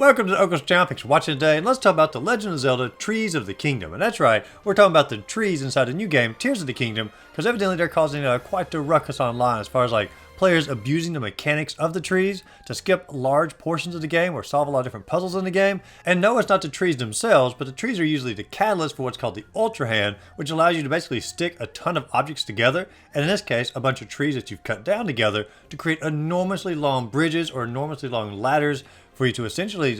Welcome to the TotK channel. Thanks for watching today, and let's talk about The Legend of Zelda Trees of the Kingdom. And that's right, we're talking about the trees inside the new game, Tears of the Kingdom, because evidently they're causing quite the ruckus online as far as players abusing the mechanics of the trees to skip large portions of the game or solve a lot of different puzzles in the game. And no, it's not the trees themselves, but the trees are usually the catalyst for what's called the Ultrahand, which allows you to basically stick a ton of objects together, and in this case, a bunch of trees that you've cut down together to create enormously long bridges or enormously long ladders for you to essentially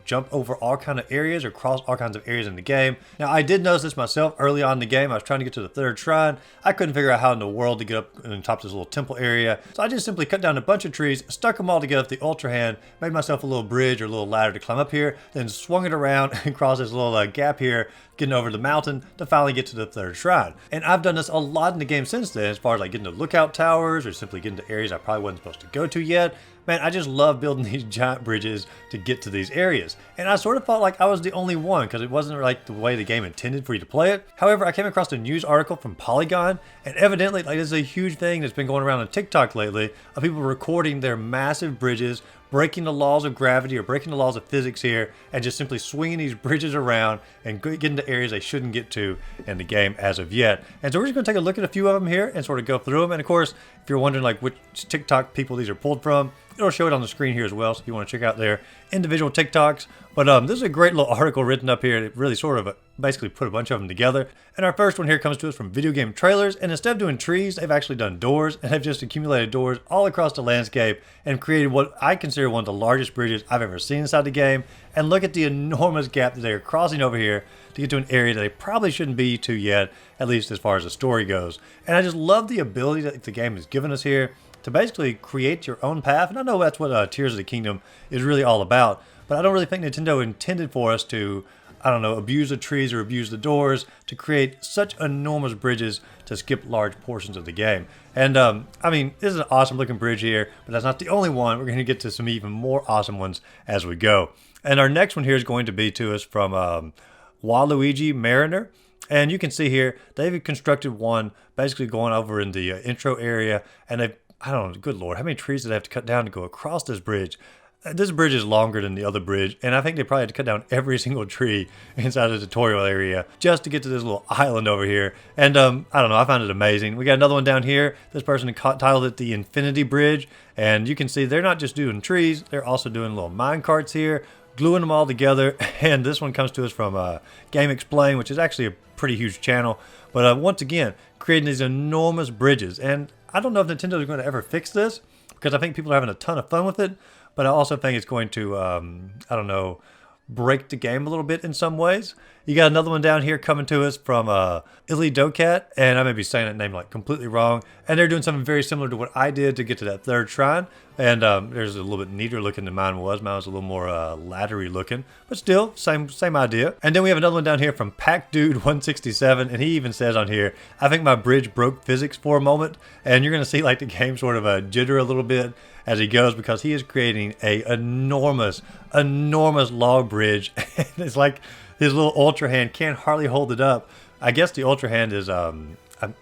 jump over all kind of areas or cross all kinds of areas in the game. Now, I did notice this myself early on in the game. I was trying to get to the third shrine. I couldn't figure out how in the world to get up on top of this little temple area. So I just simply cut down a bunch of trees, stuck them all together with the Ultra Hand, made myself a little bridge or a little ladder to climb up here, then swung it around and cross this little gap here, getting over the mountain to finally get to the third shrine. And I've done this a lot in the game since then, as far as getting to lookout towers or simply getting to areas I probably wasn't supposed to go to yet. Man, I just love building these giant bridges to get to these areas. And I sort of felt like I was the only one because it wasn't the way the game intended for you to play it. However, I came across a news article from Polygon, and evidently this is a huge thing that's been going around on TikTok lately of people recording their massive bridges, breaking the laws of gravity or breaking the laws of physics here, and just simply swinging these bridges around and getting to areas they shouldn't get to in the game as of yet. And so we're just going to take a look at a few of them here and sort of go through them. And of course, if you're wondering which TikTok people these are pulled from, it'll show it on the screen here as well, so if you want to check out their individual TikToks. But this is a great little article written up here. It really sort of basically put a bunch of them together. And our first one here comes to us from Video Game Trailers. And instead of doing trees, they've actually done doors, and they've just accumulated doors all across the landscape and created what I consider one of the largest bridges I've ever seen inside the game. And look at the enormous gap that they are crossing over here to get to an area that they probably shouldn't be to yet, at least as far as the story goes. And I just love the ability that the game has given us here to basically create your own path. And I know that's what Tears of the Kingdom is really all about, but I don't really think Nintendo intended for us to, abuse the trees or abuse the doors to create such enormous bridges to skip large portions of the game. And this is an awesome looking bridge here, but that's not the only one. We're going to get to some even more awesome ones as we go. And our next one here is going to be to us from Waluigi Mariner. And you can see here, they've constructed one basically going over in the intro area, and they've, good Lord, how many trees did they have to cut down to go across this bridge? This bridge is longer than the other bridge, and I think they probably had to cut down every single tree inside the tutorial area just to get to this little island over here. And I found it amazing. We got another one down here. This person titled it the Infinity Bridge, and you can see they're not just doing trees, they're also doing little mine carts here, gluing them all together. And this one comes to us from Game Explain, which is actually a pretty huge channel. But once again, creating these enormous bridges. And I don't know if Nintendo is going to ever fix this, because I think people are having a ton of fun with it. But I also think it's going to, break the game a little bit in some ways. You got another one down here coming to us from Ultrahand, and I may be saying that name completely wrong. And they're doing something very similar to what I did to get to that third shrine. And there's a little bit neater looking than mine was. Mine was a little more laddery looking, but still same idea. And then we have another one down here from PackDude167, and he even says on here, I think my bridge broke physics for a moment. And you're going to see the game sort of jitter a little bit as he goes, because he is creating a enormous log bridge. And it's like his little Ultra Hand can't hardly hold it up. I guess the Ultra Hand is, I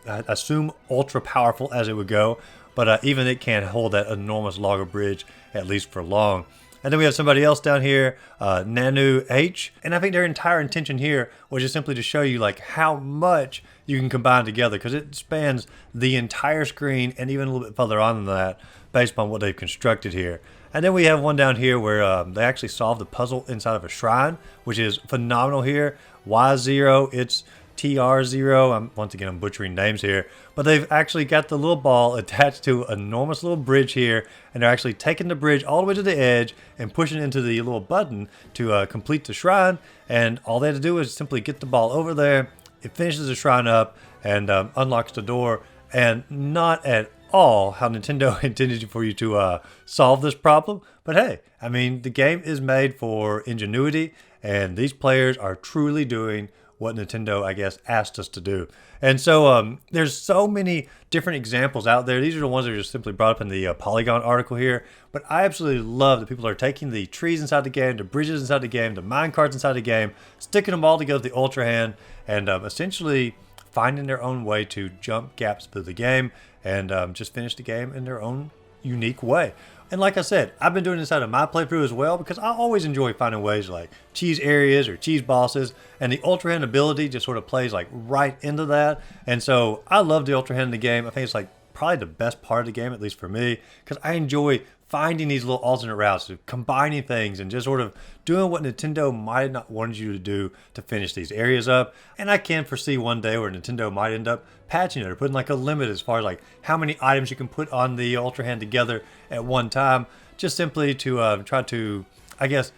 assume, ultra powerful as it would go, but even it can't hold that enormous logger bridge, at least for long. And then we have somebody else down here, Nanu H. And I think their entire intention here was just simply to show you how much you can combine together, because it spans the entire screen and even a little bit further on than that based on what they've constructed here. And then we have one down here where they actually solved the puzzle inside of a shrine, which is phenomenal here. Y0, it's TR0. Once again, I'm butchering names here. But they've actually got the little ball attached to an enormous little bridge here, and they're actually taking the bridge all the way to the edge and pushing it into the little button to complete the shrine. And all they had to do is simply get the ball over there. It finishes the shrine up and unlocks the door. And not at all how Nintendo intended for you to solve this problem. But hey, the game is made for ingenuity, and these players are truly doing what Nintendo, I guess, asked us to do. And so there's so many different examples out there. These are the ones that are just simply brought up in the Polygon article here. But I absolutely love that people are taking the trees inside the game, the bridges inside the game, the mine carts inside the game, sticking them all together with the Ultra Hand, and essentially finding their own way to jump gaps through the game and just finish the game in their own unique way. And like I said, I've been doing this out of my playthrough as well because I always enjoy finding ways to like cheese areas or cheese bosses, and the Ultrahand ability just sort of plays like right into that. And so I love the Ultrahand in the game. I think it's like probably the best part of the game, at least for me, because I enjoy finding these little alternate routes, combining things, and just sort of doing what Nintendo might not wanted you to do to finish these areas up. And I can foresee one day where Nintendo might end up patching it or putting like a limit as far as like how many items you can put on the Ultrahand together at one time, just simply to try to, I guess,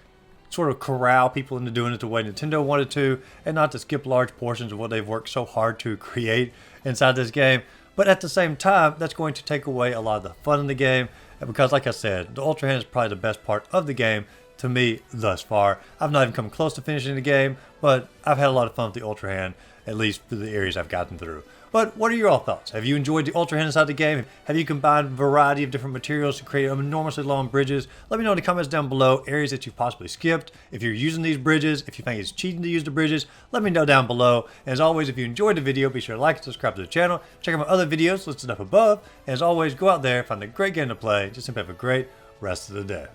sort of corral people into doing it the way Nintendo wanted to, and not to skip large portions of what they've worked so hard to create inside this game. But at the same time, that's going to take away a lot of the fun in the game, because like I said, the Ultrahand is probably the best part of the game to me thus far. I've not even come close to finishing the game, but I've had a lot of fun with the Ultrahand, at least through the areas I've gotten through. But what are your all thoughts? Have you enjoyed the Ultrahand inside the game? Have you combined a variety of different materials to create enormously long bridges? Let me know in the comments down below areas that you've possibly skipped. If you're using these bridges, if you think it's cheating to use the bridges, let me know down below. And as always, if you enjoyed the video, be sure to like and subscribe to the channel. Check out my other videos listed up above. And as always, go out there, find a great game to play. Just simply have a great rest of the day.